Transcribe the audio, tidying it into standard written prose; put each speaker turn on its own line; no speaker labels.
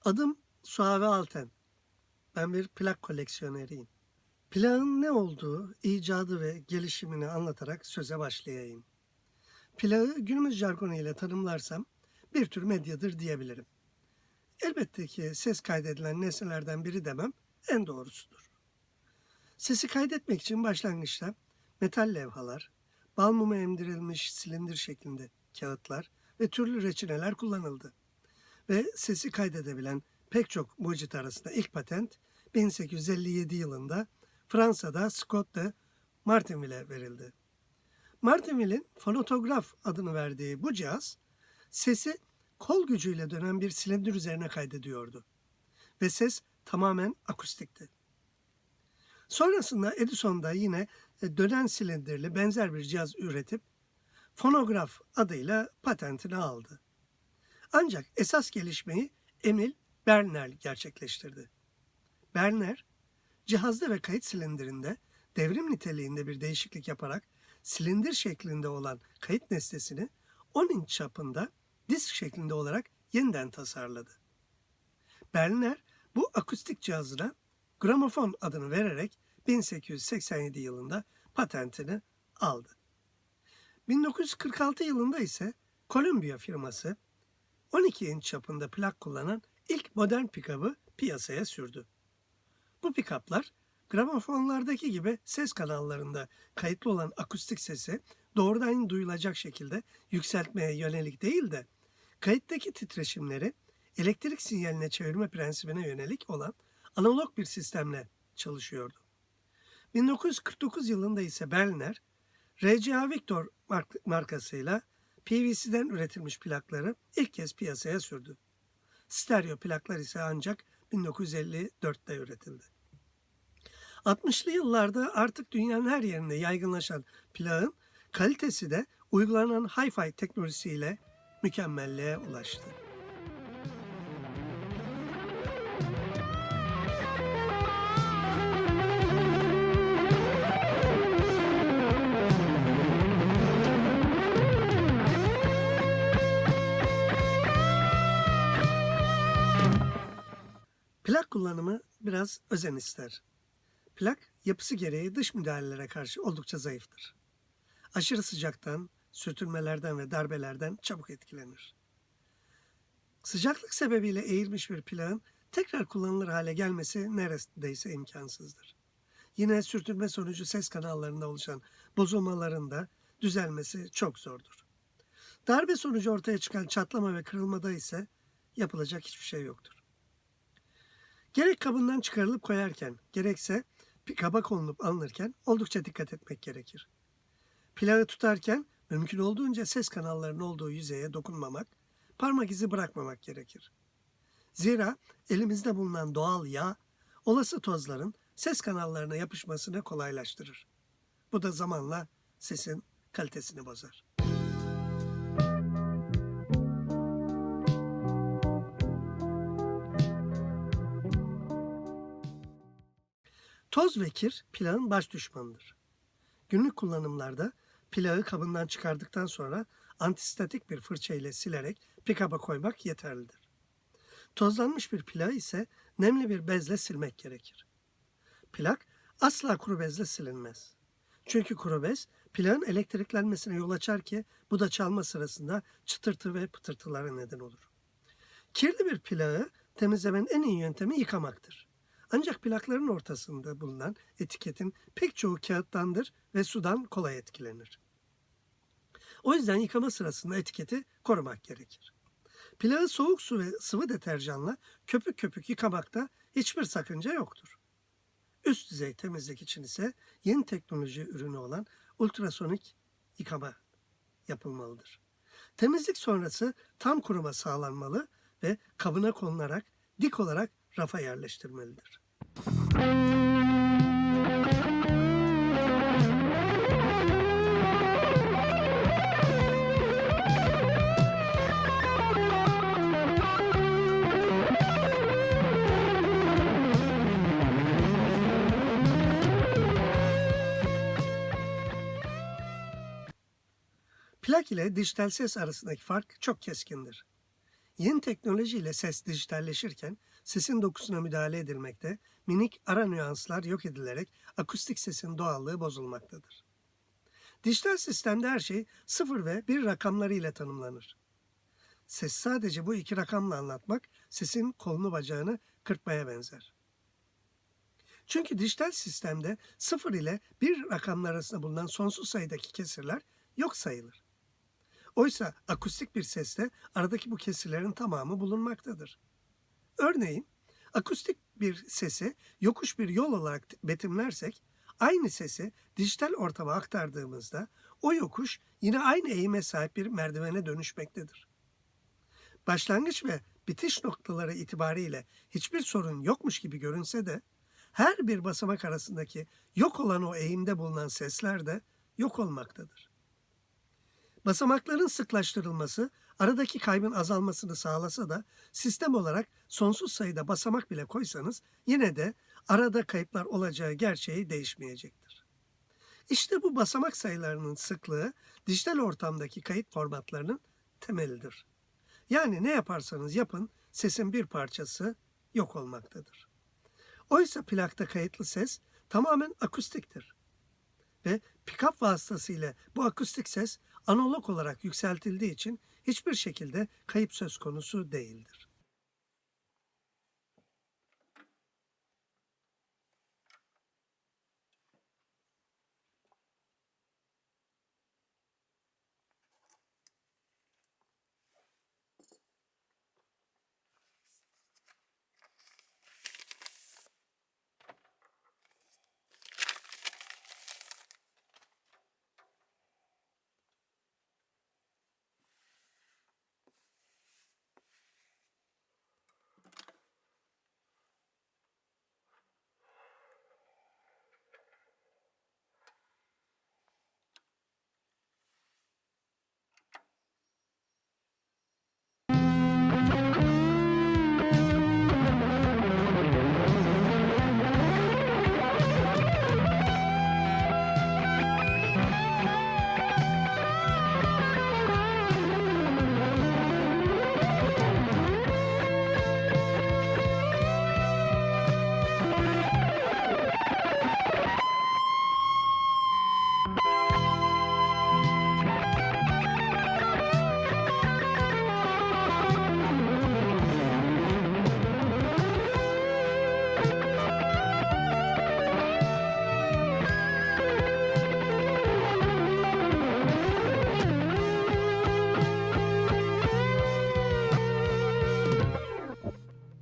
Adım Suave Alten. Ben bir plak koleksiyoneriyim. Plağın ne olduğu, icadı ve gelişimini anlatarak söze başlayayım. Plağı günümüz jargonu ile tanımlarsam bir tür medyadır diyebilirim. Elbette ki ses kaydedilen nesnelerden biri demem en doğrusudur. Sesi kaydetmek için başlangıçta metal levhalar, bal mumu emdirilmiş silindir şeklinde kağıtlar ve türlü reçineler kullanıldı. Ve sesi kaydedebilen pek çok mucit arasında ilk patent 1857 yılında Fransa'da Scott de Martinville'e verildi. Martinville'in fonotograf adını verdiği bu cihaz sesi kol gücüyle dönen bir silindir üzerine kaydediyordu ve ses tamamen akustikti. Sonrasında Edison da yine dönen silindirli benzer bir cihaz üretip fonograf adıyla patentini aldı. Ancak esas gelişmeyi Emil Berner gerçekleştirdi. Berner, cihazda ve kayıt silindirinde devrim niteliğinde bir değişiklik yaparak silindir şeklinde olan kayıt nesnesini 10 inç çapında disk şeklinde olarak yeniden tasarladı. Berner bu akustik cihazına gramofon adını vererek 1887 yılında patentini aldı. 1946 yılında ise Columbia firması 12 inç çapında plak kullanan ilk modern pikabı piyasaya sürdü. Bu pikaplar gramofonlardaki gibi ses kanallarında kayıtlı olan akustik sesi doğrudan duyulacak şekilde yükseltmeye yönelik değil de kayıttaki titreşimleri elektrik sinyaline çevirme prensibine yönelik olan analog bir sistemle çalışıyordu. 1949 yılında ise Berliner, RCA Victor markasıyla PVC'den üretilmiş plakları ilk kez piyasaya sürdü. Stereo plaklar ise ancak 1954'te üretildi. 60'lı yıllarda artık dünyanın her yerinde yaygınlaşan plağın kalitesi de uygulanan hi-fi teknolojisiyle mükemmelliğe ulaştı. Plak kullanımı biraz özen ister. Plak yapısı gereği dış müdahalelere karşı oldukça zayıftır. Aşırı sıcaktan, sürtünmelerden ve darbelerden çabuk etkilenir. Sıcaklık sebebiyle eğilmiş bir plağın tekrar kullanılır hale gelmesi neredeyse imkansızdır. Yine sürtünme sonucu ses kanallarında oluşan bozulmaların da düzelmesi çok zordur. Darbe sonucu ortaya çıkan çatlama ve kırılmada ise yapılacak hiçbir şey yoktur. Gerek kabından çıkarılıp koyarken, gerekse kaba konulup alınırken oldukça dikkat etmek gerekir. Plağı tutarken mümkün olduğunca ses kanallarının olduğu yüzeye dokunmamak, parmak izi bırakmamak gerekir. Zira elimizde bulunan doğal yağ, olası tozların ses kanallarına yapışmasını kolaylaştırır. Bu da zamanla sesin kalitesini bozar. Toz ve kir plağın baş düşmanıdır. Günlük kullanımlarda plağı kabından çıkardıktan sonra antistatik bir fırça ile silerek pikaba koymak yeterlidir. Tozlanmış bir plağı ise nemli bir bezle silmek gerekir. Plak asla kuru bezle silinmez. Çünkü kuru bez plağın elektriklenmesine yol açar ki bu da çalma sırasında çıtırtı ve pıtırtılara neden olur. Kirli bir plağı temizlemenin en iyi yöntemi yıkamaktır. Ancak plakların ortasında bulunan etiketin pek çoğu kağıttandır ve sudan kolay etkilenir. O yüzden yıkama sırasında etiketi korumak gerekir. Plağı soğuk su ve sıvı deterjanla köpük köpük yıkamakta hiçbir sakınca yoktur. Üst düzey temizlik için ise yeni teknoloji ürünü olan ultrasonik yıkama yapılmalıdır. Temizlik sonrası tam kuruma sağlanmalı ve kabına konularak dik olarak rafa yerleştirmelidir. Plak ile dijital ses arasındaki fark çok keskindir. Yeni teknolojiyle ses dijitalleşirken sesin dokusuna müdahale edilmekte, minik ara nüanslar yok edilerek akustik sesin doğallığı bozulmaktadır. Dijital sistemde her şey 0 ve 1 rakamları ile tanımlanır. Ses sadece bu iki rakamla anlatmak sesin kolunu bacağını kırpmaya benzer. Çünkü dijital sistemde 0 ile 1 rakamlar arasında bulunan sonsuz sayıdaki kesirler yok sayılır. Oysa akustik bir seste aradaki bu kesirlerin tamamı bulunmaktadır. Örneğin akustik bir sesi yokuş bir yol olarak betimlersek aynı sesi dijital ortama aktardığımızda o yokuş yine aynı eğime sahip bir merdivene dönüşmektedir. Başlangıç ve bitiş noktaları itibariyle hiçbir sorun yokmuş gibi görünse de her bir basamak arasındaki yok olan o eğimde bulunan sesler de yok olmaktadır. Basamakların sıklaştırılması aradaki kaybın azalmasını sağlasa da sistem olarak sonsuz sayıda basamak bile koysanız yine de arada kayıplar olacağı gerçeği değişmeyecektir. İşte bu basamak sayılarının sıklığı dijital ortamdaki kayıt formatlarının temelidir. Yani ne yaparsanız yapın sesin bir parçası yok olmaktadır. Oysa plakta kayıtlı ses tamamen akustiktir. Ve pick-up vasıtasıyla bu akustik ses analog olarak yükseltildiği için hiçbir şekilde kayıp söz konusu değildir.